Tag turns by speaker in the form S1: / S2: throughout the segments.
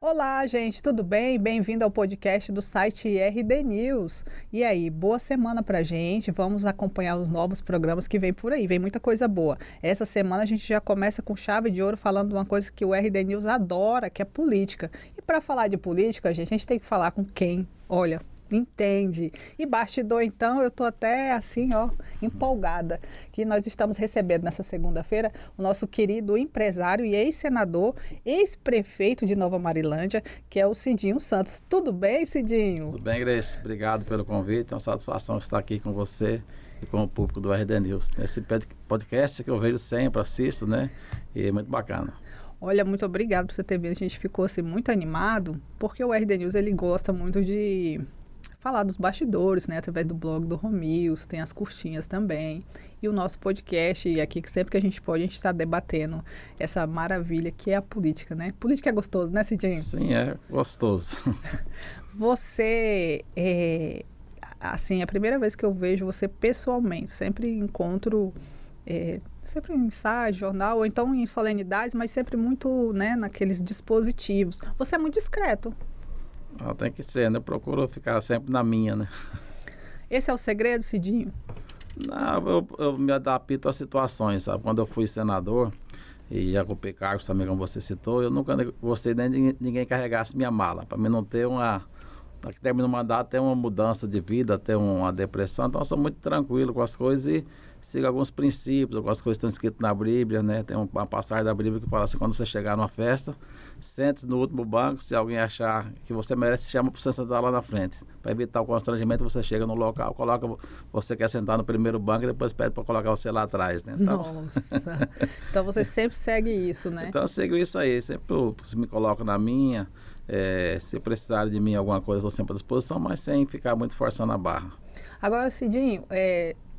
S1: Olá, gente, tudo bem? Bem-vindo ao podcast do site RD News. E aí, boa semana pra gente. Vamos acompanhar os novos programas que vem por aí. Vem muita coisa boa. Essa semana a gente já começa com chave de ouro falando de uma coisa que o RD News adora, que é política. E para falar de política, gente, a gente tem que falar com quem? Olha, entende. E bastidor, então, eu tô até assim, ó, empolgada, que nós estamos recebendo nessa segunda-feira o nosso querido empresário e ex-senador, ex-prefeito de Nova Marilândia, que é o Cidinho Santos. Tudo bem, Cidinho?
S2: Tudo bem, Grace? Obrigado pelo convite. É uma satisfação estar aqui com você e com o público do RD News. Esse podcast que eu vejo sempre, assisto, né? E é muito bacana.
S1: Olha, muito obrigado por você ter vindo. A gente ficou assim muito animado, porque o RD News ele gosta muito de falar dos bastidores, né, através do blog do Romilson, tem as curtinhas também, e o nosso podcast, e aqui que sempre que a gente pode, a gente está debatendo essa maravilha que é a política, né? Política é gostoso, né, Cidinho?
S2: Sim, é gostoso.
S1: Você, assim, é a primeira vez que eu vejo você pessoalmente, sempre encontro, sempre em ensaio, jornal, ou então em solenidades, mas sempre muito, né, naqueles dispositivos. Você é muito discreto.
S2: Tem que ser, né? Eu procuro ficar sempre na minha, né?
S1: Esse é o segredo, Cidinho?
S2: Não, eu me adapto às situações, sabe? Quando eu fui senador e já ocupei cargos também, como você citou, eu nunca gostei nem de ninguém carregasse minha mala. Para mim não ter que termina o mandato, ter uma mudança de vida, ter uma depressão. Então eu sou muito tranquilo com as coisas e sigo alguns princípios, algumas coisas que estão escritas na Bíblia, né? Tem uma passagem da Bíblia que fala assim: quando você chegar numa festa, sente-se no último banco, se alguém achar que você merece, chama para você sentar lá na frente. Para evitar o constrangimento, você chega no local, coloca, você quer sentar no primeiro banco e depois pede para colocar você lá atrás, né? Então,
S1: nossa, então você sempre segue isso, né?
S2: Então eu sigo isso aí, sempre me coloco na minha. Se precisar de mim alguma coisa, eu estou sempre à disposição, mas sem ficar muito forçando a barra.
S1: Agora, Cidinho,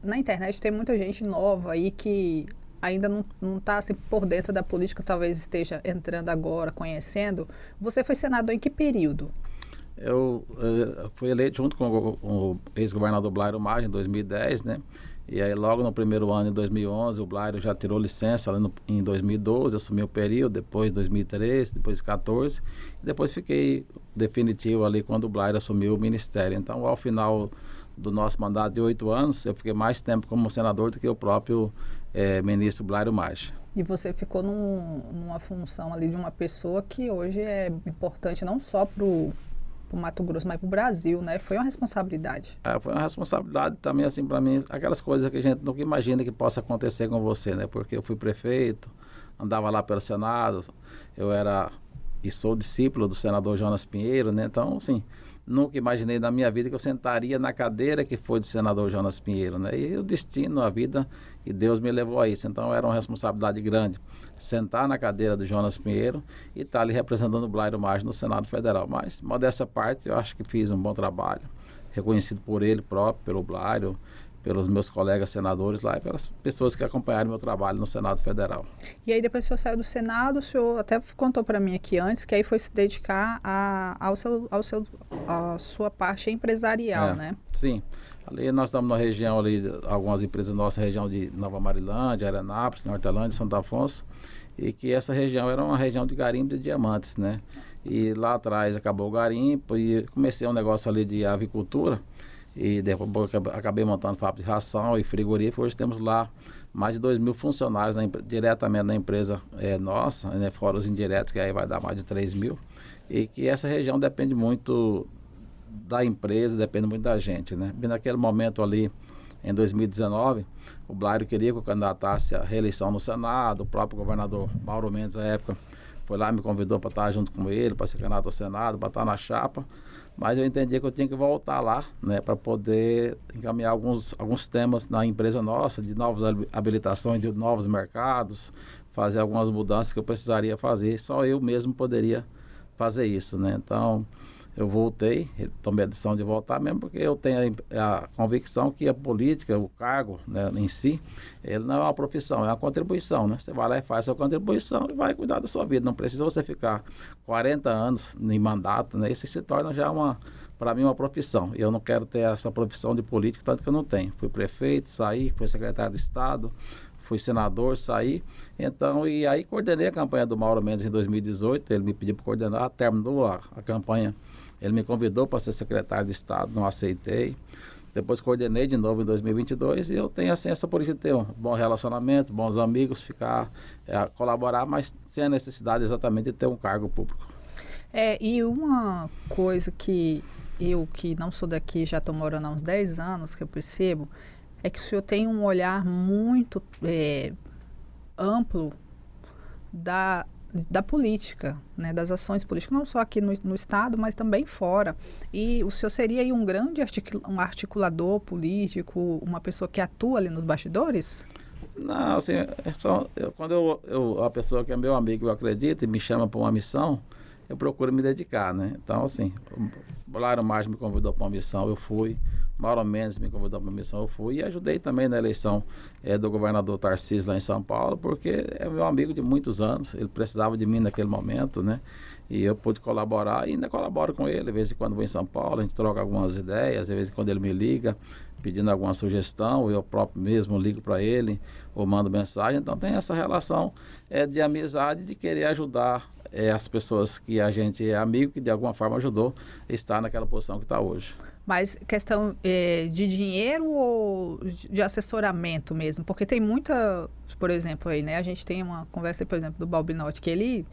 S1: na internet tem muita gente nova aí que ainda não está assim, por dentro da política, talvez esteja entrando agora, conhecendo. Você foi senador em que período?
S2: Eu fui eleito junto com o ex-governador Blairo Maggi em 2010, né? E aí logo no primeiro ano, em 2011, o Blairo já tirou licença ali em 2012, assumiu o período, depois 2013, depois 2014, e depois fiquei definitivo ali quando o Blairo assumiu o ministério. Então, ao final do nosso mandato de 8 anos, eu fiquei mais tempo como senador do que o próprio ministro Blairo Maggi.
S1: E você ficou numa função ali de uma pessoa que hoje é importante não só para o Mato Grosso, mas para o Brasil, né? Foi uma responsabilidade.
S2: Foi uma responsabilidade também, assim, para mim, aquelas coisas que a gente nunca imagina que possa acontecer com você, né? Porque eu fui prefeito, andava lá pelo Senado, eu era e sou discípulo do senador Jonas Pinheiro, né? Então, assim, nunca imaginei na minha vida que eu sentaria na cadeira que foi do senador Jonas Pinheiro, né? E o destino, a vida, e Deus me levou a isso. Então, era uma responsabilidade grande sentar na cadeira do Jonas Pinheiro e estar ali representando o Blairo Maggi no Senado Federal. Mas, modéstia à parte, eu acho que fiz um bom trabalho, reconhecido por ele próprio, pelo Blairo, pelos meus colegas senadores lá e pelas pessoas que acompanharam meu trabalho no Senado Federal.
S1: E aí depois que o senhor saiu do Senado, o senhor até contou para mim aqui antes que aí foi se dedicar à sua parte empresarial, né?
S2: Sim. Ali nós estamos na região ali, algumas empresas da nossa região de Nova Marilândia, Arenápolis, Nortelândia, Santo Afonso, e que essa região era uma região de garimpo de diamantes, né? E lá atrás acabou o garimpo e comecei um negócio ali de avicultura. E depois acabei montando fábrica de ração e frigorífico. Hoje temos lá mais de 2.000 funcionários diretamente na empresa nossa, né, fora os indiretos, que aí vai dar mais de 3.000. E que essa região depende muito da empresa, depende muito da gente, né? E naquele momento ali, em 2019, o Blairo queria que eu candidatasse à reeleição no Senado. O próprio governador Mauro Mendes, na época, foi lá e me convidou para estar junto com ele, para ser candidato ao Senado, para estar na chapa. Mas eu entendi que eu tinha que voltar lá, né, para poder encaminhar alguns temas na empresa nossa, de novas habilitações, de novos mercados, fazer algumas mudanças que eu precisaria fazer. Só eu mesmo poderia fazer isso, né? Então, eu voltei, tomei a decisão de voltar mesmo, porque eu tenho a convicção que a política, o cargo, né, em si, ele não é uma profissão, é uma contribuição, né? Você vai lá e faz a sua contribuição e vai cuidar da sua vida. Não precisa você ficar 40 anos em mandato, né? Isso se torna já para mim, uma profissão. E eu não quero ter essa profissão de político, tanto que eu não tenho. Fui prefeito, saí, fui secretário do Estado, fui senador, saí. Então, e aí coordenei a campanha do Mauro Mendes em 2018, ele me pediu para coordenar, terminou a campanha, ele me convidou para ser secretário de Estado, não aceitei. Depois coordenei de novo em 2022 e eu tenho assim essa política de ter um bom relacionamento, bons amigos, ficar, colaborar, mas sem a necessidade exatamente de ter um cargo público.
S1: E uma coisa que eu, que não sou daqui, já estou morando há uns 10 anos, que eu percebo, é que o senhor tem um olhar muito amplo da política, né, das ações políticas, não só aqui no Estado, mas também fora. E o senhor seria aí um grande um articulador político, uma pessoa que atua ali nos bastidores?
S2: Não, assim, quando a pessoa que é meu amigo, eu acredito, e me chama para uma missão, eu procuro me dedicar, né? Então, assim, o Lairo Maggi me convidou para uma missão, eu fui. Mauro Mendes me convidou para uma missão, eu fui. E ajudei também na eleição do governador Tarcísio lá em São Paulo, porque é meu amigo de muitos anos, ele precisava de mim naquele momento, né? E eu pude colaborar e ainda colaboro com ele. De vez em quando vou em São Paulo, a gente troca algumas ideias, de vez em quando ele me liga pedindo alguma sugestão, eu próprio mesmo ligo para ele ou mando mensagem. Então tem essa relação de amizade, de querer ajudar as pessoas que a gente é amigo, que de alguma forma ajudou a estar naquela posição que está hoje.
S1: Mas questão de dinheiro ou de assessoramento mesmo? Porque tem muita, por exemplo, aí, né? A gente tem uma conversa, por exemplo, do Balbinotti, que ele,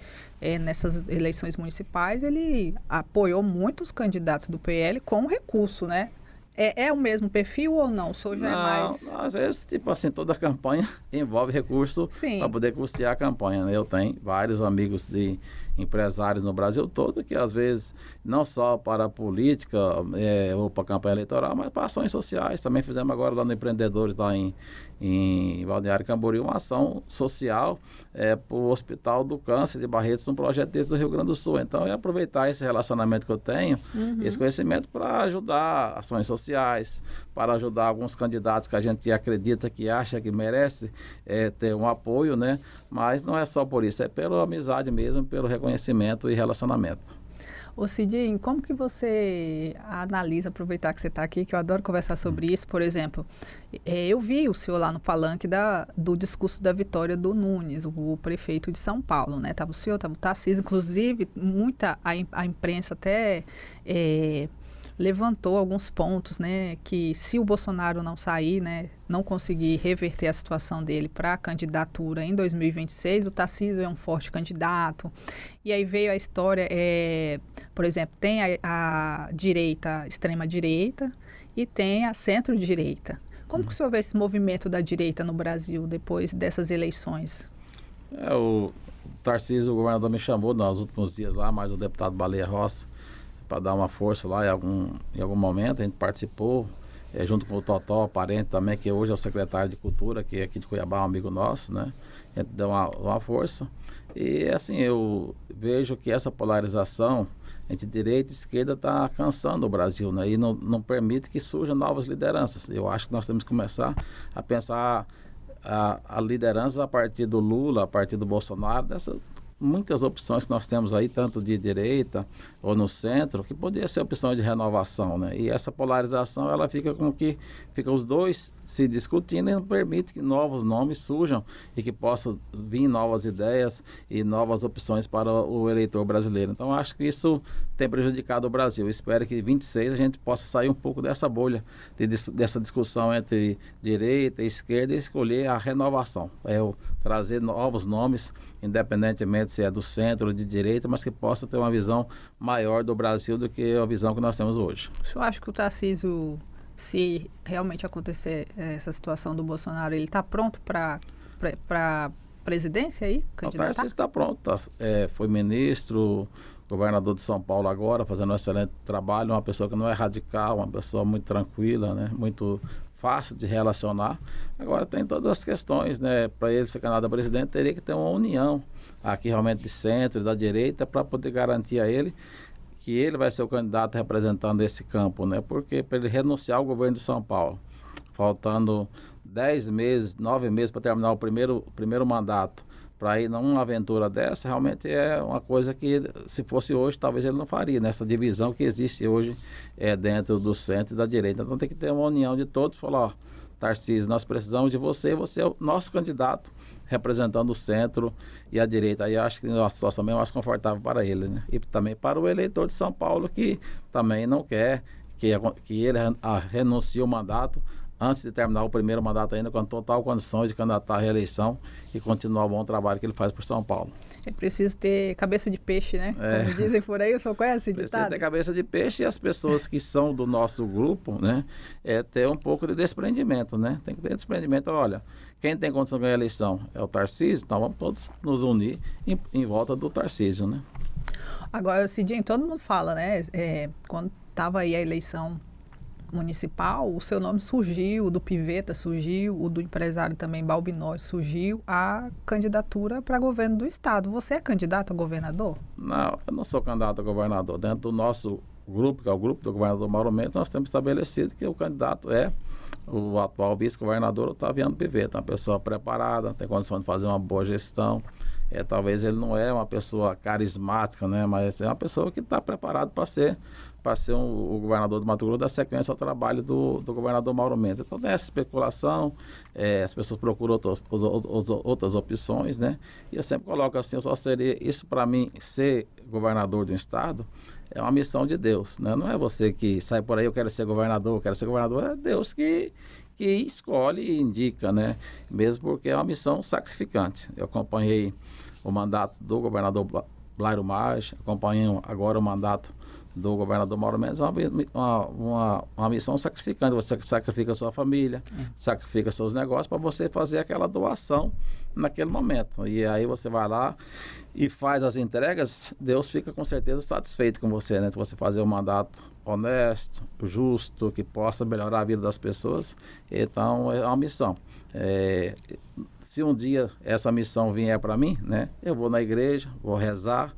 S1: nessas eleições municipais, ele apoiou muitos candidatos do PL com recurso, né? É o mesmo perfil ou não? O senhor já é mais...
S2: Às vezes, tipo assim, toda campanha envolve recurso para poder custear a campanha, né? Eu tenho vários amigos de empresários no Brasil todo que, às vezes, não só para a política ou para a campanha eleitoral, mas para ações sociais. Também fizemos agora lá no Empreendedores, lá em Balneário Camboriú, uma ação social para o Hospital do Câncer de Barretos, um projeto desse do Rio Grande do Sul. Então, é aproveitar esse relacionamento que eu tenho, esse conhecimento, para ajudar ações sociais, para ajudar alguns candidatos que a gente acredita, que acha que merece ter um apoio, né? Mas não é só por isso, é pela amizade mesmo, pelo reconhecimento e relacionamento.
S1: Ô Cidinho, como que você analisa, aproveitar que você está aqui, que eu adoro conversar sobre isso, por exemplo, eu vi o senhor lá no palanque do discurso da vitória do Nunes, o prefeito de São Paulo, né? Estava o senhor, estava o Tarcísio, inclusive a imprensa até levantou alguns pontos, né, que se o Bolsonaro não sair, né, não conseguir reverter a situação dele para a candidatura em 2026, o Tarcísio é um forte candidato. E aí veio a história, por exemplo, tem a direita, extrema-direita, e tem a centro-direita. Como que o senhor vê esse movimento da direita no Brasil depois dessas eleições?
S2: O Tarcísio, o governador, me chamou nos últimos dias lá, mais o deputado Baleia Rossi, para dar uma força lá em algum momento. A gente participou, junto com o Totó, parente também, que hoje é o secretário de Cultura, que é aqui de Cuiabá, um amigo nosso, né? A gente deu uma força. E assim, eu vejo que essa polarização entre direita e esquerda está cansando o Brasil, né? E não permite que surjam novas lideranças. Eu acho que nós temos que começar a pensar a liderança a partir do Lula, a partir do Bolsonaro, muitas opções que nós temos aí, tanto de direita ou no centro, que poderia ser opção de renovação, né? E essa polarização, ela fica fica os dois se discutindo e não permite que novos nomes surjam e que possam vir novas ideias e novas opções para o eleitor brasileiro. Então, acho que isso tem prejudicado o Brasil. Eu espero que em 26 a gente possa sair um pouco dessa bolha, dessa discussão entre direita e esquerda, e escolher a renovação. Trazer novos nomes, independentemente se é do centro ou de direita, mas que possa ter uma visão maior do Brasil do que a visão que nós temos hoje.
S1: O senhor acha que o Tarcísio, se realmente acontecer essa situação do Bolsonaro, ele está pronto para presidência aí, candidatar?
S2: O Tarcísio está pronto, foi ministro, governador de São Paulo agora, fazendo um excelente trabalho, uma pessoa que não é radical, uma pessoa muito tranquila, né? Muito fácil de relacionar. Agora tem todas as questões, né? Para ele ser candidato a presidente, teria que ter uma união aqui realmente de centro e da direita para poder garantir a ele que ele vai ser o candidato representando esse campo, né? Porque para ele renunciar ao governo de São Paulo, faltando 10 meses, 9 meses para terminar o primeiro mandato, para ir numa aventura dessa, realmente é uma coisa que, se fosse hoje, talvez ele não faria, nessa divisão que existe hoje dentro do centro e da direita. Então tem que ter uma união de todos, falar, ó, Tarcísio, nós precisamos de você, você é o nosso candidato, representando o centro e a direita. Aí eu acho que é uma situação bem mais confortável para ele, né? E também para o eleitor de São Paulo, que também não quer que ele renuncie o mandato antes de terminar o primeiro mandato ainda, com total condições de candidatar à reeleição e continuar o bom trabalho que ele faz por São Paulo.
S1: É preciso ter cabeça de peixe, né? Como dizem por aí, o senhor conhece esse ditado?
S2: Precisa ter cabeça de peixe, e as pessoas que são do nosso grupo, né, ter um pouco de desprendimento, né? Tem que ter desprendimento. Olha, quem tem condição de ganhar a eleição é o Tarcísio, então vamos todos nos unir em volta do Tarcísio, né?
S1: Agora, Cidinho, todo mundo fala, né? Quando estava aí a eleição municipal, o seu nome surgiu, o do Piveta surgiu, o do empresário também, Balbinói, surgiu a candidatura para governo do estado. Você é candidato a governador?
S2: Não, eu não sou candidato a governador. Dentro do nosso grupo, que é o grupo do governador Mauro Mendes, nós temos estabelecido que o candidato é o atual vice-governador Otaviano Piveta, uma pessoa preparada, tem condição de fazer uma boa gestão. Talvez ele não é uma pessoa carismática, né, mas é uma pessoa que está preparado para ser o governador do Mato Grosso, dar sequência ao trabalho do governador Mauro Mendes. Então, tem essa especulação, as pessoas procuram outras opções, né? E eu sempre coloco assim, eu só seria, isso para mim, ser governador de um estado, é uma missão de Deus, né? Não é você que sai por aí, eu quero ser governador, é Deus que escolhe e indica, né? Mesmo porque é uma missão sacrificante. Eu acompanhei o mandato do governador Blairo Maggi, acompanhei agora o mandato do governador Mauro Mendes, uma missão sacrificante. Você sacrifica a sua família, sacrifica seus negócios para você fazer aquela doação naquele momento. E aí você vai lá e faz as entregas, Deus fica com certeza satisfeito com você, né? Você fazer um mandato honesto, justo, que possa melhorar a vida das pessoas. Então, é uma missão. Se um dia essa missão vier para mim, né? Eu vou na igreja, vou rezar,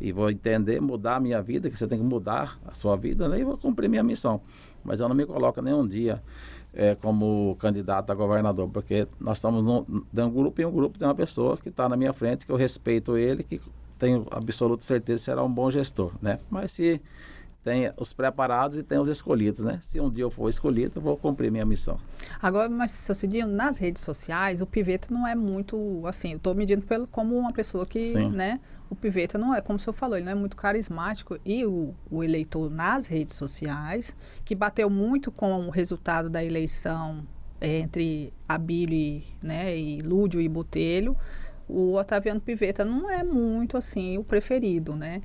S2: e vou entender, mudar a minha vida, que você tem que mudar a sua vida, né? E vou cumprir minha missão. Mas eu não me coloco nenhum dia como candidato a governador, porque nós estamos num grupo, e um grupo tem uma pessoa que está na minha frente, que eu respeito ele, que tenho absoluta certeza que será um bom gestor, né? Mas se tem os preparados e tem os escolhidos, né? Se um dia eu for escolhido, eu vou cumprir minha missão.
S1: Agora, mas, seu Cidinho, nas redes sociais, o Piveta não é muito, assim, eu estou medindo como uma pessoa que,
S2: Sim.
S1: né? O Piveta não é, como o senhor falou, ele não é muito carismático, e o eleitor nas redes sociais, que bateu muito com o resultado da eleição entre Abílio, né, e Lúdio e Botelho, o Otaviano Piveta não é muito, assim, o preferido, né?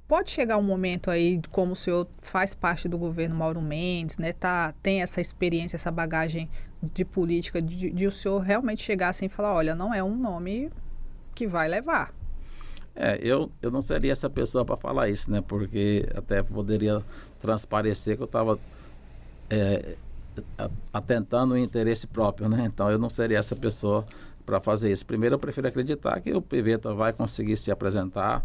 S1: Pode chegar um momento aí, como o senhor faz parte do governo Mauro Mendes, né, tem essa experiência, essa bagagem de política, de o senhor realmente chegar assim e falar, olha, não é um nome que vai levar.
S2: Eu não seria essa pessoa para falar isso, né? Porque até poderia transparecer que eu estava atentando o interesse próprio, né? Então eu não seria essa pessoa para fazer isso. Primeiro, eu prefiro acreditar que o Piveta vai conseguir se apresentar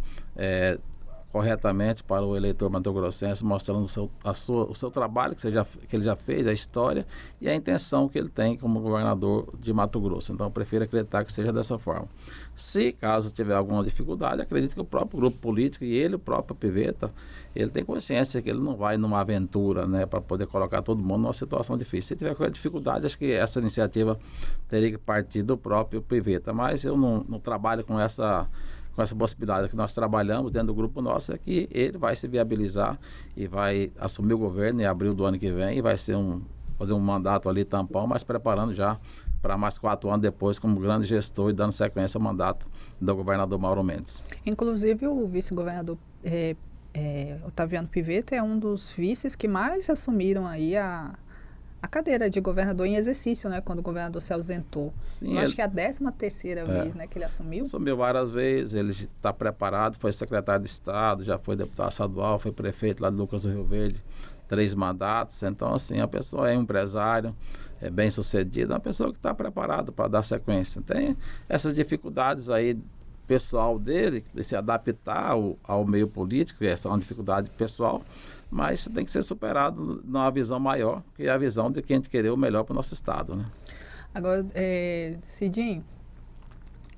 S2: corretamente para o eleitor mato-grossense, mostrando o seu trabalho que ele já fez, a história e a intenção que ele tem como governador de Mato Grosso. Então, eu prefiro acreditar que seja dessa forma. Se caso tiver alguma dificuldade, acredito que o próprio grupo político e ele, o próprio Piveta, ele tem consciência que ele não vai numa aventura, né, para poder colocar todo mundo numa situação difícil. Se tiver qualquer dificuldade, acho que essa iniciativa teria que partir do próprio Piveta. Mas eu não trabalho com essa possibilidade. Que nós trabalhamos dentro do grupo nosso é que ele vai se viabilizar e vai assumir o governo em abril do ano que vem e vai ser fazer um mandato ali tampão, mas preparando já para mais 4 anos depois como grande gestor e dando sequência ao mandato do governador Mauro Mendes.
S1: Inclusive o vice-governador Otaviano Piveta é um dos vices que mais assumiram aí a cadeira de governador em exercício, né? Quando o governador se ausentou.
S2: Sim,
S1: acho que é a 13ª vez, né, que ele assumiu.
S2: Assumiu várias vezes, ele está preparado, foi secretário de Estado, já foi deputado estadual, foi prefeito lá de Lucas do Rio Verde, 3 mandatos. Então, assim, a pessoa é um empresário, é bem sucedido, é uma pessoa que está preparada para dar sequência. Tem essas dificuldades aí pessoal dele, de se adaptar ao meio político, essa é uma dificuldade pessoal, mas tem que ser superado numa visão maior, que é a visão de quem querer o melhor para o nosso estado, né?
S1: Agora, Cidinho,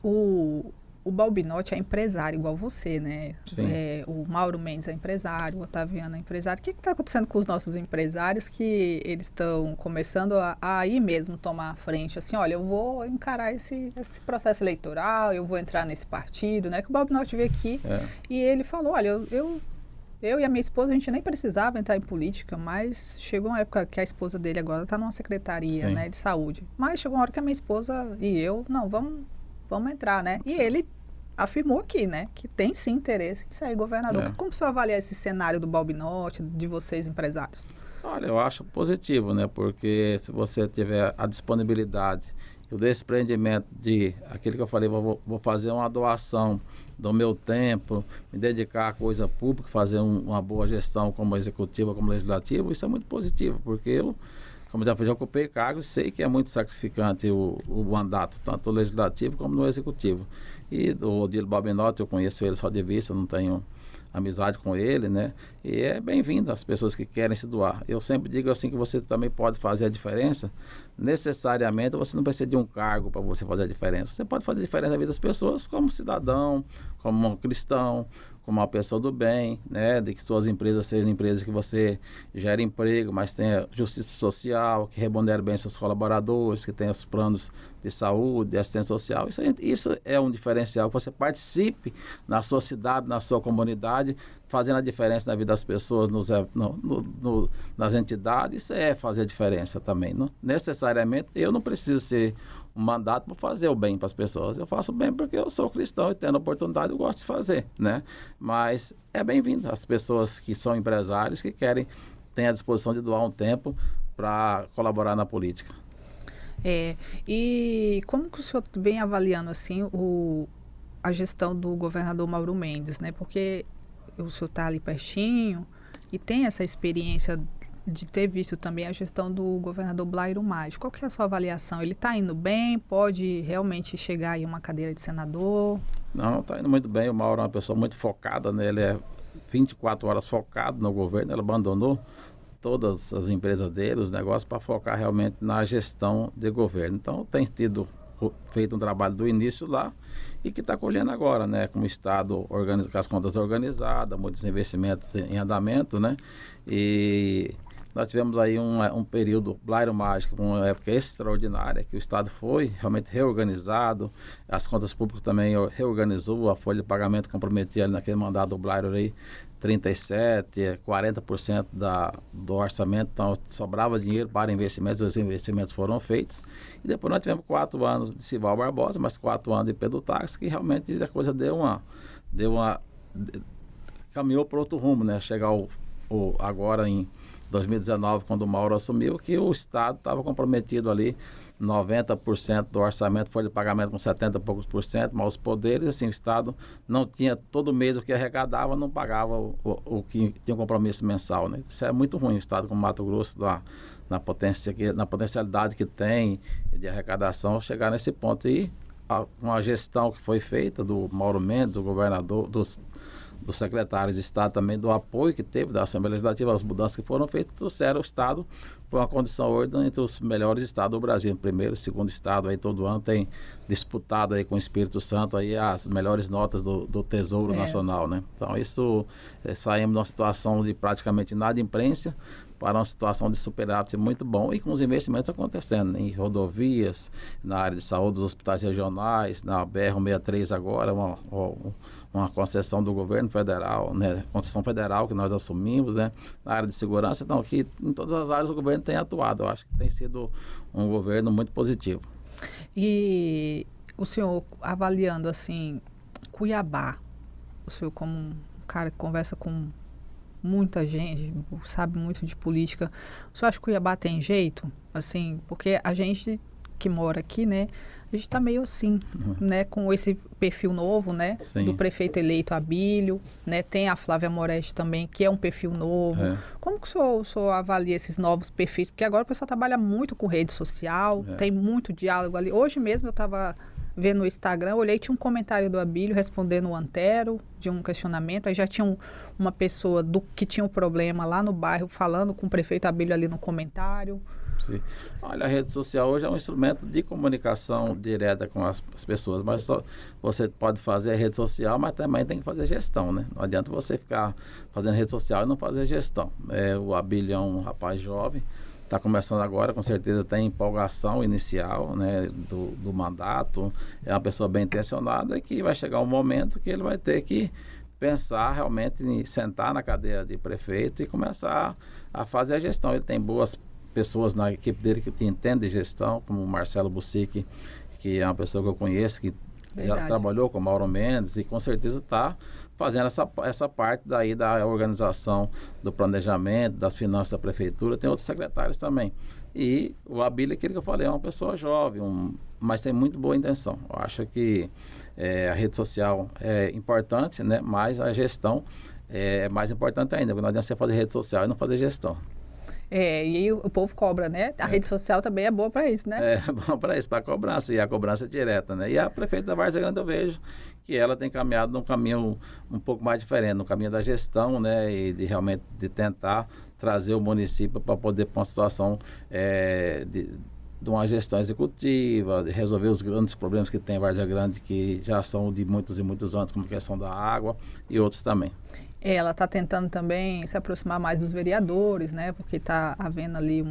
S1: o o Balbinotti é empresário igual você, né?
S2: Sim.
S1: O Mauro Mendes é empresário, o Otaviano é empresário. O que está acontecendo com os nossos empresários que eles estão começando a ir mesmo tomar a frente? Assim, olha, eu vou encarar esse processo eleitoral, eu vou entrar nesse partido, né? Que o Balbinotti veio aqui e ele falou, olha, eu e a minha esposa, a gente nem precisava entrar em política, mas chegou uma época que a esposa dele agora está numa secretaria, né, de saúde. Mas chegou uma hora que a minha esposa e eu, não, vamos entrar, né? E ele afirmou aqui, né, que tem sim interesse em sair governador. Como o senhor avalia esse cenário do Balbinotti, de vocês empresários?
S2: Olha, eu acho positivo, né? Porque se você tiver a disponibilidade e o desprendimento de aquilo que eu falei, vou fazer uma doação do meu tempo, me dedicar à coisa pública, fazer uma boa gestão como executiva, como legislativo, isso é muito positivo, porque eu, como já ocupei cargos, sei que é muito sacrificante o mandato, tanto no legislativo como no executivo. E o Odilo Balbinotti, eu conheço ele só de vista, não tenho amizade com ele, né? E é bem-vindo as pessoas que querem se doar. Eu sempre digo assim que você também pode fazer a diferença. Necessariamente você não precisa de um cargo para você fazer a diferença. Você pode fazer a diferença na vida das pessoas como cidadão, como um cristão, como uma pessoa do bem, né? De que suas empresas sejam empresas que você gere emprego, mas tenha justiça social, que remunere bem seus colaboradores, que tenha os planos de saúde, de assistência social. Isso é um diferencial, que você participe na sua cidade, na sua comunidade, fazendo a diferença na vida das pessoas, nas entidades. Isso é fazer a diferença também. Não? Necessariamente, eu não preciso ser um mandato para fazer o bem para as pessoas. Eu faço bem porque eu sou cristão e tendo a oportunidade eu gosto de fazer, né? Mas é bem-vindo as pessoas que são empresários, que têm a disposição de doar um tempo para colaborar na política.
S1: E como que o senhor vem avaliando assim a gestão do governador Mauro Mendes, né? Porque o senhor está ali pertinho e tem essa experiência de ter visto também a gestão do governador Blairo Maggi. Qual que é a sua avaliação? Ele está indo bem? Pode realmente chegar aí uma cadeira de senador?
S2: Não, está indo muito bem. O Mauro é uma pessoa muito focada, né? Ele é 24 horas focado no governo. Ele abandonou todas as empresas dele, os negócios, para focar realmente na gestão de governo. Então, tem feito um trabalho do início lá e que está colhendo agora, né? Com o Estado com as contas organizadas, muitos investimentos em andamento, né? E nós tivemos aí um período Blairo Maggi, uma época extraordinária, que o Estado foi realmente reorganizado, as contas públicas também reorganizou, a folha de pagamento comprometia ali naquele mandato do Blairo aí 37%, 40% do orçamento, então sobrava dinheiro para investimentos, os investimentos foram feitos. E depois nós tivemos 4 anos de Sival Barbosa, mas 4 anos de Pedro Táxi, que realmente a coisa caminhou para outro rumo, né? Chegar agora em 2019, quando o Mauro assumiu, que o Estado estava comprometido ali, 90% do orçamento foi de pagamento com 70 e poucos por cento, mas os poderes, assim, o Estado não tinha todo mês o que arrecadava, não pagava o que tinha um compromisso mensal, né? Isso é muito ruim, o Estado como Mato Grosso, na potencialidade que tem de arrecadação, chegar nesse ponto. E uma gestão que foi feita do Mauro Mendes, do governador, dos secretários de Estado também, do apoio que teve da Assembleia Legislativa, as mudanças que foram feitas, trouxeram o Estado para uma condição hoje entre os melhores estados do Brasil. Primeiro, segundo estado, aí todo ano tem disputado aí com o Espírito Santo aí as melhores notas do Tesouro Nacional, né? Então, isso, saímos de uma situação de praticamente inadimplência para uma situação de superávit muito bom e com os investimentos acontecendo em rodovias, na área de saúde, dos hospitais regionais, na BR-163 agora, uma concessão do governo federal, né? Concessão federal que nós assumimos, né? Na área de segurança, então aqui em todas as áreas o governo tem atuado. Eu acho que tem sido um governo muito positivo.
S1: E o senhor avaliando assim, Cuiabá, o senhor como um cara que conversa com muita gente, sabe muito de política, o senhor acha que Cuiabá tem jeito? Assim, porque a gente que mora aqui, né, a gente está meio assim, né, com esse perfil novo, né, do prefeito eleito Abílio, né, tem a Flávia Moretti também, que é um perfil novo. Como que o senhor avalia esses novos perfis? Porque agora o pessoal trabalha muito com rede social, tem muito diálogo ali. Hoje mesmo eu estava vendo no Instagram, olhei, tinha um comentário do Abílio respondendo o Antero, de um questionamento, aí já tinha uma pessoa que tinha um problema lá no bairro, falando com o prefeito Abílio ali no comentário.
S2: Sim. Olha, a rede social hoje é um instrumento de comunicação direta com as pessoas, mas você pode fazer a rede social, mas também tem que fazer gestão, né? Não adianta você ficar fazendo rede social e não fazer gestão. O Abílio é um rapaz jovem, está começando agora, com certeza tem empolgação inicial, né, do mandato, é uma pessoa bem intencionada, que vai chegar um momento que ele vai ter que pensar realmente em sentar na cadeira de prefeito e começar a fazer a gestão. Ele tem boas pessoas na equipe dele que entendem de gestão, como o Marcelo Bussic, que é uma pessoa que eu conheço, que já trabalhou com o Mauro Mendes e com certeza está fazendo essa parte daí da organização, do planejamento, das finanças da prefeitura. Tem outros secretários também. E o Abílio, aquele que eu falei, é uma pessoa jovem, mas tem muito boa intenção. Eu acho que a rede social é importante, né? Mas a gestão é mais importante ainda, porque não adianta você fazer rede social e não fazer gestão.
S1: E o povo cobra, né? A rede social também é boa para isso, né?
S2: É bom para isso, para a cobrança, e a cobrança é direta, né? E a prefeita da Várzea Grande eu vejo que ela tem caminhado num caminho um pouco mais diferente, no caminho da gestão, né? E realmente de tentar trazer o município para poder para uma situação de uma gestão executiva, de resolver os grandes problemas que tem em Várzea Grande, que já são de muitos e muitos anos, como a questão da água e outros também.
S1: Ela está tentando também se aproximar mais dos vereadores, né? Porque está havendo ali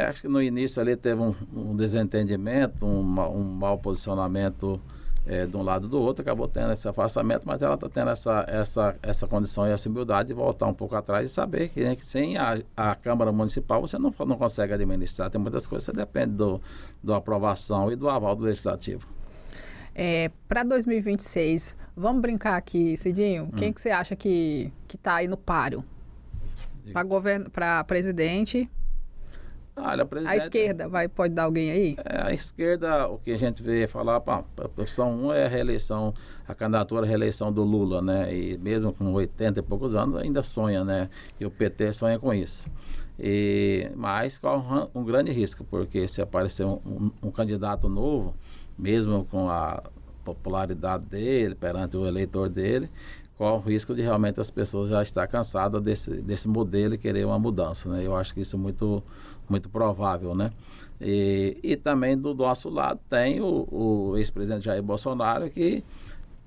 S2: acho que no início ali teve um desentendimento, um mau posicionamento de um lado do outro, acabou tendo esse afastamento, mas ela está tendo essa condição e essa humildade de voltar um pouco atrás e saber que, né, que sem a Câmara Municipal você não consegue administrar. Tem muitas coisas que você depende da aprovação e do aval do Legislativo.
S1: Para 2026, vamos brincar aqui, Cidinho, quem que você acha que está aí no páreo? Para presidente?
S2: Olha,
S1: a esquerda, pode dar alguém aí?
S2: A esquerda, o que a gente vê falar, a opção 1 é a reeleição, a candidatura à reeleição do Lula, né? E mesmo com 80 e poucos anos, ainda sonha, né? E o PT sonha com isso. Mas corre um grande risco, porque se aparecer um candidato novo, mesmo com a popularidade dele, perante o eleitor dele, corre o risco de realmente as pessoas já estar cansadas desse modelo e querer uma mudança, né? Eu acho que isso é muito, muito provável, né? E também do nosso lado tem o ex-presidente Jair Bolsonaro, que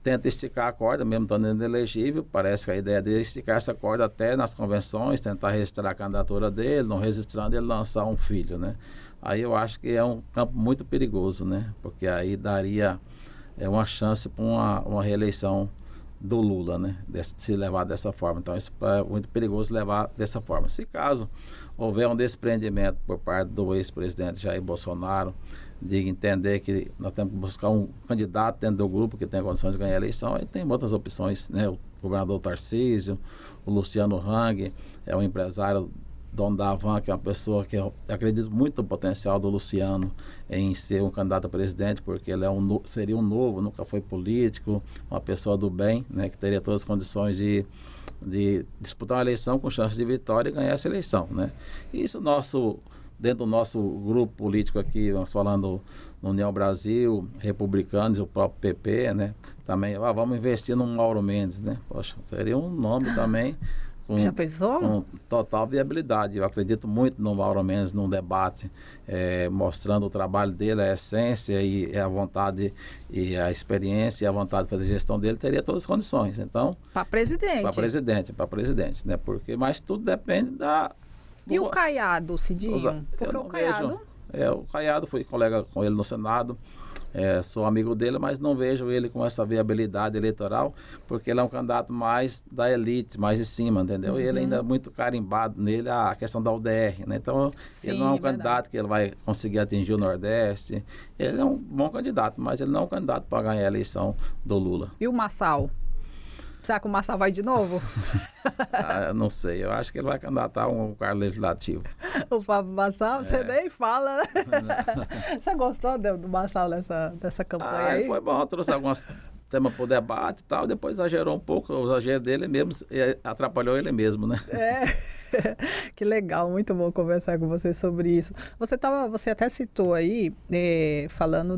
S2: tenta esticar a corda, mesmo estando inelegível. Parece que a ideia dele é esticar essa corda até nas convenções, tentar registrar a candidatura dele, não registrando, ele lançar um filho, né? Aí eu acho que é um campo muito perigoso, né? Porque aí daria uma chance para uma reeleição do Lula, né? Se levar dessa forma. Então isso é muito perigoso levar dessa forma. Se caso houver um desprendimento por parte do ex-presidente Jair Bolsonaro, de entender que nós temos que buscar um candidato dentro do grupo que tem condições de ganhar a eleição, aí tem outras opções, né? O governador Tarcísio, o Luciano Hang, é um empresário dono da Havan, que é uma pessoa que eu acredito muito no potencial do Luciano em ser um candidato a presidente, porque ele seria um novo, nunca foi político, uma pessoa do bem, né, que teria todas as condições de disputar uma eleição com chance de vitória e ganhar essa eleição, né? Isso dentro do nosso grupo político aqui, nós falando no União Brasil, Republicanos e o próprio PP, né? Também, vamos investir no Mauro Mendes, né? Poxa, seria um nome também
S1: já pensou?
S2: Com total viabilidade. Eu acredito muito no Mauro Mendes, num debate, mostrando o trabalho dele, a essência e a vontade, e a experiência e a vontade de fazer gestão dele, teria todas as condições. Então,
S1: para presidente,
S2: né? Mas tudo depende da...
S1: E o Caiado, Cidinho? Porque o Caiado...
S2: o Caiado, fui colega com ele no Senado, sou amigo dele, mas não vejo ele com essa viabilidade eleitoral, porque ele é um candidato mais da elite, mais de cima, entendeu? Uhum. E ele ainda é muito carimbado nele a questão da UDR, né? Então, sim, ele não é um candidato que ele vai conseguir atingir o Nordeste. Ele é um bom candidato, mas ele não é um candidato para ganhar a eleição do Lula.
S1: E o Marçal? Será que o Marçal vai de novo?
S2: Não sei, eu acho que ele vai candidatar um cargo legislativo.
S1: O Fábio Marçal, você nem fala, né? Você gostou do Marçal dessa campanha aí?
S2: Foi bom, trouxe alguns temas para o debate e tal, depois exagerou um pouco, o exagero dele mesmo, atrapalhou ele mesmo, né?
S1: Que legal, muito bom conversar com você sobre isso. Você até citou aí, falando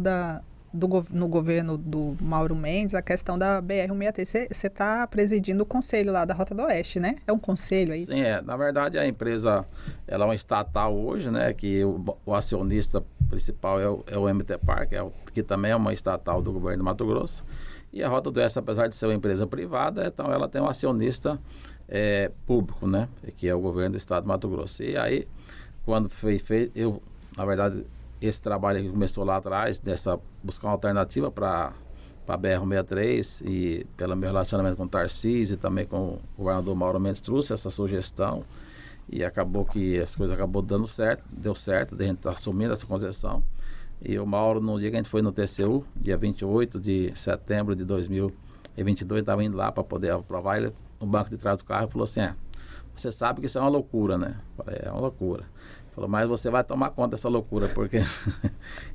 S1: no governo do Mauro Mendes, a questão da BR-163. Você está presidindo o conselho lá da Rota do Oeste, né? É um conselho, é isso?
S2: Sim, na verdade a empresa, ela é uma estatal hoje, né? Que o acionista principal é o MT Park, que também é uma estatal do governo de Mato Grosso. E a Rota do Oeste, apesar de ser uma empresa privada, então ela tem um acionista público, né? Que é o governo do estado de Mato Grosso. E aí, quando foi feito, na verdade, esse trabalho que começou lá atrás, buscar uma alternativa para a BR-163, e pelo meu relacionamento com o Tarcísio e também com o governador Mauro Mendes, trouxe essa sugestão, e acabou que as coisas deu certo, a gente está assumindo essa concessão. E o Mauro, no dia que a gente foi no TCU, dia 28 de setembro de 2022, estava indo lá para poder aprovar, ele no banco de trás do carro e falou assim: você sabe que isso é uma loucura, né? Eu falei, é uma loucura. Ele falou, mas você vai tomar conta dessa loucura, porque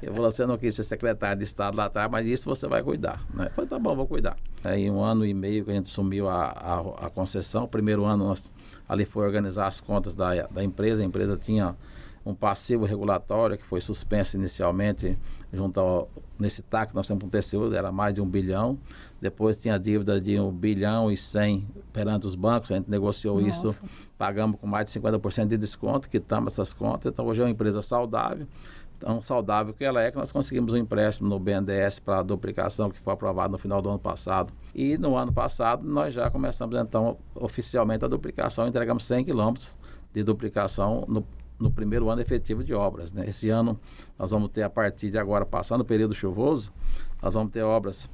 S2: eu falei, você não quis ser secretário de Estado lá atrás, mas isso você vai cuidar, né? Eu falei, tá bom, vou cuidar. Em 1 ano e meio que a gente assumiu a concessão, o primeiro ano ali foi organizar as contas da empresa. A empresa tinha um passivo regulatório que foi suspenso inicialmente nesse TAC que nós temos com o TCU, era mais de 1 bilhão. Depois tinha dívida de 1 bilhão e 100 perante os bancos. A gente negociou isso, pagamos com mais de 50% de desconto, quitamos essas contas. Então hoje é uma empresa saudável, tão saudável que ela é, que nós conseguimos um empréstimo no BNDES para a duplicação, que foi aprovado no final do ano passado. E no ano passado nós já começamos então oficialmente a duplicação, entregamos 100 quilômetros de duplicação no primeiro ano efetivo de obras, né? Esse ano nós vamos ter, a partir de agora, passando o período chuvoso, nós vamos ter obras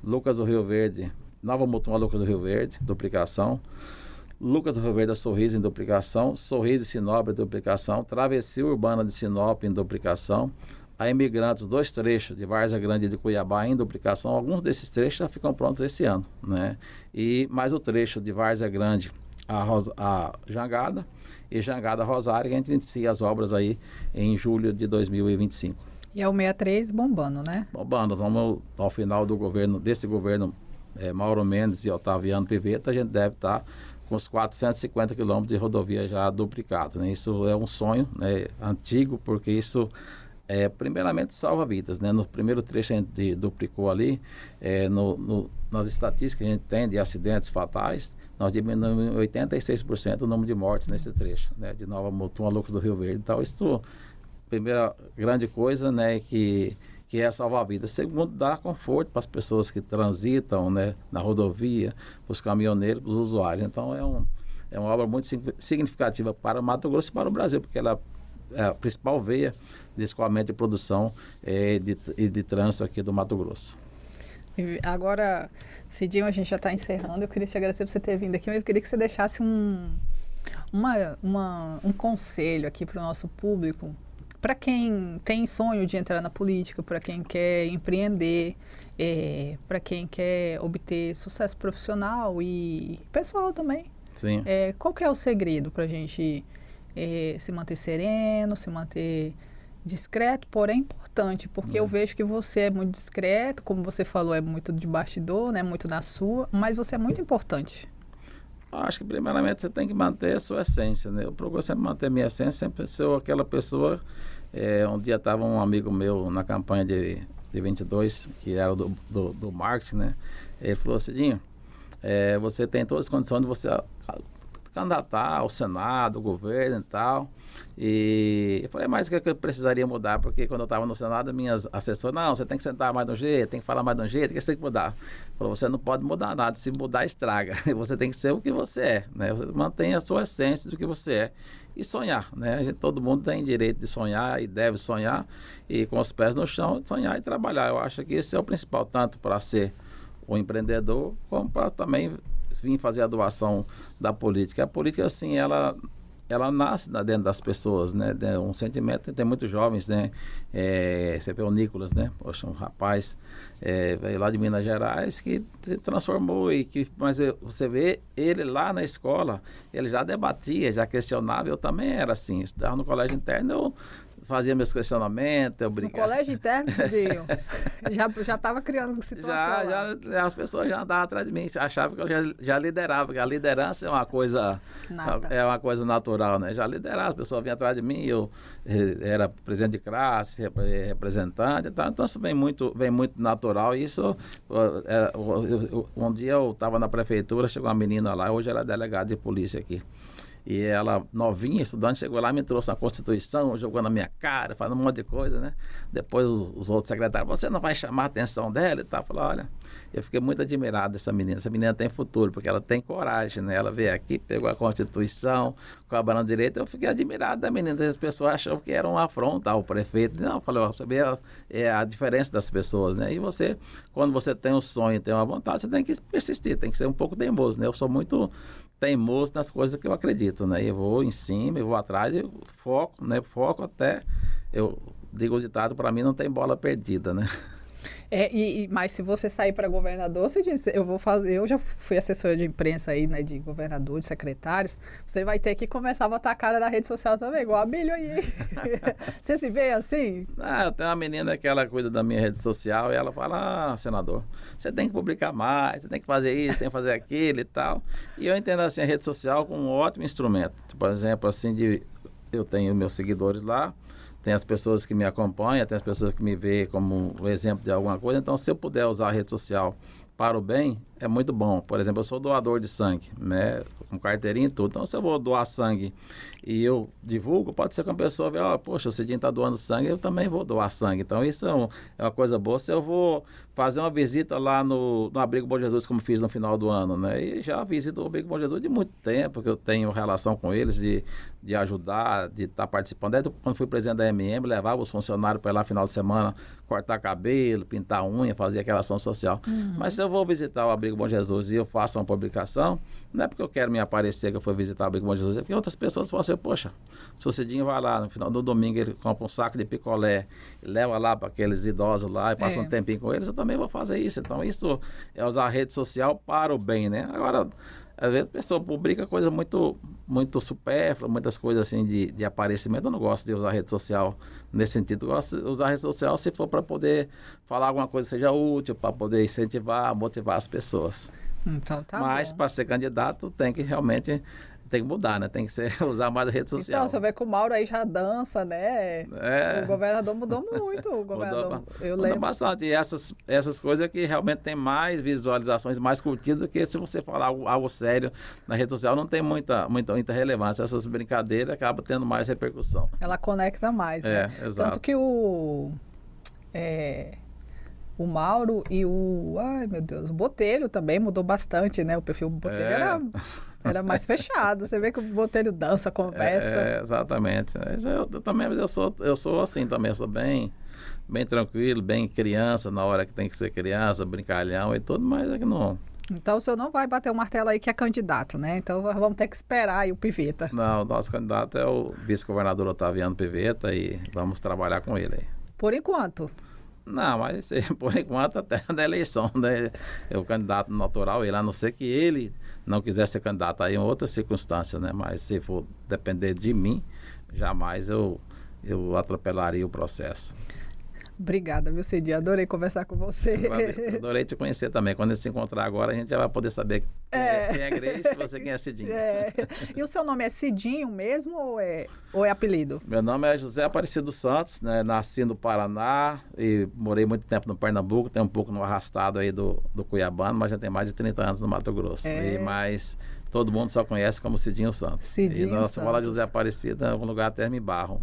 S2: Lucas do Rio Verde, Nova Mutum a Lucas do Rio Verde, duplicação, Lucas do Rio Verde a Sorriso em duplicação, Sorriso e Sinop em duplicação, Travessia Urbana de Sinop em duplicação, a Imigrantes, 2 trechos de Várzea Grande e de Cuiabá em duplicação. Alguns desses trechos já ficam prontos esse ano, né? E mais o trecho de Várzea Grande a Jangada e Jangada Rosário, que a gente inicia as obras aí em julho de 2025.
S1: E é o 63 bombando, né?
S2: Bombando. Vamos, ao final desse governo Mauro Mendes e Otaviano Pivetta, a gente deve estar com os 450 quilômetros de rodovia já duplicados, né? Isso é um sonho, né, antigo, porque isso primeiramente salva vidas, né? No primeiro trecho a gente duplicou ali, nas estatísticas que a gente tem de acidentes fatais, nós diminuímos 86% o número de mortes nesse trecho, né? De Nova Mutum a Lucas do Rio Verde. Então, isso, primeira grande coisa, né, que é salvar vidas. Segundo, dar conforto para as pessoas que transitam, né, na rodovia, para os caminhoneiros, para os usuários. Então, é uma obra muito significativa para o Mato Grosso e para o Brasil, porque ela é a principal veia de escoamento e produção de trânsito aqui do Mato Grosso.
S1: Agora, Cidinho, a gente já está encerrando. Eu queria te agradecer por você ter vindo aqui, mas eu queria que você deixasse um conselho aqui para o nosso público, para quem tem sonho de entrar na política, para quem quer empreender, para quem quer obter sucesso profissional e pessoal também.
S2: Sim.
S1: Qual que é o segredo para a gente se manter sereno, se manter discreto, porém importante, porque eu vejo que você é muito discreto, como você falou, é muito de bastidor, né, muito na sua, mas você é muito importante.
S2: Acho que primeiramente você tem que manter a sua essência, né? Eu procuro sempre manter minha essência, sempre ser aquela pessoa. Um dia estava um amigo meu na campanha de 22, que era do marketing, né? Ele falou, Cidinho, você tem todas as condições de você candidatar ao Senado, ao governo e tal. E eu falei, mas o que eu precisaria mudar? Porque quando eu estava no Senado, minhas assessoras, não, você tem que sentar mais de um jeito, tem que falar mais de um jeito, o que você tem que mudar? Falou, você não pode mudar nada, se mudar estraga. Você tem que ser o que você é, né? Você mantém a sua essência do que você é e sonhar, né? Todo mundo tem direito de sonhar e deve sonhar, e com os pés no chão, sonhar e trabalhar. Eu acho que esse é o principal, tanto para ser um empreendedor, como para também vir fazer a doação da política. A política, assim, ela nasce dentro das pessoas, né? Um sentimento, tem muitos jovens, né? Você vê o Nicolas, né? Poxa, um rapaz veio lá de Minas Gerais que se transformou, mas você vê ele lá na escola, ele já debatia, já questionava. Eu também era assim, estudava no colégio interno, eu fazia meus questionamentos, eu
S1: No
S2: brincava.
S1: colégio interno, Cidinho, já estava criando situação lá.
S2: Já as pessoas já andavam atrás de mim, achavam que eu já liderava, porque a liderança é uma coisa,
S1: Nada.
S2: é uma coisa natural, né? Já liderava, as pessoas vinham atrás de mim, eu era presidente de classe, representante, então isso vem muito natural. Isso, um dia eu estava na prefeitura, chegou uma menina lá, hoje ela é delegada de polícia aqui. E ela, novinha, estudante, chegou lá, me trouxe a Constituição, jogou na minha cara, falando um monte de coisa, né? Depois os outros secretários, você não vai chamar a atenção dela e tal? Eu falei, olha, eu fiquei muito admirado dessa menina. Essa menina tem futuro, porque ela tem coragem, né? Ela veio aqui, pegou a Constituição, com a bandeira direita. Eu fiquei admirado da menina. As pessoas achavam que era uma afronta ao prefeito. Não, eu falei, ó, você vê a diferença das pessoas, né? E você, quando você tem um sonho, tem uma vontade, você tem que persistir, tem que ser um pouco teimoso, né? Eu sou muito teimoso nas coisas que eu acredito, né? Eu vou em cima, eu vou atrás, eu foco, né? Foco até, eu digo o ditado, para mim não tem bola perdida, né?
S1: Mas se você sair para governador, você diz, eu já fui assessora de imprensa aí, né, de governador, de secretários, você vai ter que começar a botar a cara na rede social também, igual a Bílio aí. Você se vê assim?
S2: Eu tenho uma menina que ela cuida da minha rede social e ela fala, senador, você tem que publicar mais, você tem que fazer isso, tem que fazer aquilo e tal. E eu entendo assim a rede social como um ótimo instrumento. Por exemplo, assim, eu tenho meus seguidores lá, tem as pessoas que me acompanham, tem as pessoas que me veem como um exemplo de alguma coisa. Então, se eu puder usar a rede social para o bem, é muito bom. Por exemplo, eu sou doador de sangue, né? Com carteirinha e tudo. Então, se eu vou doar sangue e eu divulgo, pode ser que uma pessoa veja, poxa, o Cidinho está doando sangue, eu também vou doar sangue. Então, isso é uma coisa boa. Se eu vou fazer uma visita lá no Abrigo Bom Jesus, como fiz no final do ano, né? E já visito o Abrigo Bom Jesus de muito tempo, que eu tenho relação com eles, de ajudar, de estar participando. Desde quando fui presidente da MM, levava os funcionários para ir lá no final de semana, cortar cabelo, pintar unha, fazer aquela ação social. Mas se eu vou visitar o Abrigo Bom Jesus e eu faço uma publicação, não é porque eu quero me aparecer que eu fui visitar o Abrigo Bom Jesus, é porque outras pessoas falam assim, poxa, se o Cidinho vai lá, no final do domingo ele compra um saco de picolé, leva lá para aqueles idosos lá e passa um tempinho com eles, eu também vou fazer isso. Então isso é usar a rede social para o bem, né? Agora, às vezes a pessoa publica coisa muito, muito supérflua, muitas coisas assim de aparecimento. Eu não gosto de usar a rede social nesse sentido. Eu gosto de usar a rede social se for para poder falar alguma coisa que seja útil, para poder incentivar, motivar as pessoas.
S1: Então tá
S2: Mas para ser candidato tem que realmente mudar, né? Tem que usar mais a rede social.
S1: Então, você vê que o Mauro aí já dança, né? O governador mudou muito. Eu lembro.
S2: Mudou bastante. E essas coisas que realmente tem mais visualizações, mais curtidas, do que se você falar algo sério na rede social, não tem muita relevância. Essas brincadeiras acabam tendo mais repercussão.
S1: Ela conecta mais, né?
S2: Exato.
S1: Tanto que o Mauro e o Botelho também mudou bastante, né? O perfil do Botelho era mais fechado. Você vê que o Botelho dança, conversa.
S2: Exatamente. Eu sou assim também, eu sou bem tranquilo, bem criança, na hora que tem que ser criança, brincalhão e tudo, mas é que não...
S1: Então o senhor não vai bater o martelo aí que é candidato, né? Então vamos ter que esperar aí o Piveta.
S2: Não, o nosso candidato é o vice-governador Otaviano Piveta e vamos trabalhar com ele aí.
S1: Por enquanto?
S2: Não, mas por enquanto até da eleição, né? É o candidato natural, ele, a não ser que ele não quiser ser candidato aí em outras circunstâncias, né? Mas se for depender de mim, jamais eu atropelaria o processo.
S1: Obrigada, viu, Cidinho? Adorei conversar com você.
S2: Adorei te conhecer também. Quando a gente se encontrar agora, a gente já vai poder saber quem é Grace e você quem é Cidinho.
S1: E o seu nome é Cidinho mesmo ou é apelido?
S2: Meu nome é José Aparecido Santos, né? Nasci no Paraná e morei muito tempo no Pernambuco, tem um pouco no arrastado aí do Cuiabano, mas já tem mais de 30 anos no Mato Grosso. Mas todo mundo só conhece como Cidinho Santos. E nossa falar José Aparecido é um lugar até me barram.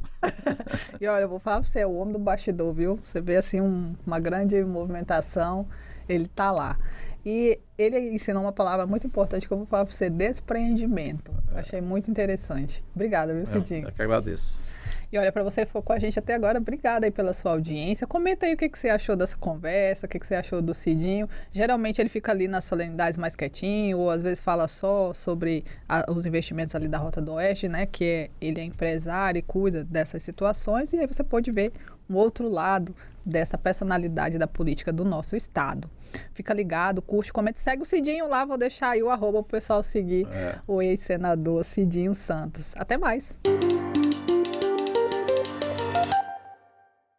S1: E olha, eu vou falar pra você, é o homem do bastidor, viu? Você vê assim uma grande movimentação, ele tá lá. E ele ensinou uma palavra muito importante que eu vou falar para você, despreendimento. Achei muito interessante. Obrigada, viu, Cidinho?
S2: Eu que agradeço.
S1: E olha, para você que ficou com a gente até agora, obrigada aí pela sua audiência. Comenta aí o que você achou dessa conversa, o que você achou do Cidinho. Geralmente ele fica ali nas solenidades mais quietinho, ou às vezes fala só sobre os investimentos ali da Rota do Oeste, né? Que ele é empresário e cuida dessas situações. E aí você pode ver um outro lado dessa personalidade da política do nosso estado. Fica ligado, curte, comenta, segue o Cidinho lá, vou deixar aí o @, pro pessoal seguir o ex-senador Cidinho Santos. Até mais!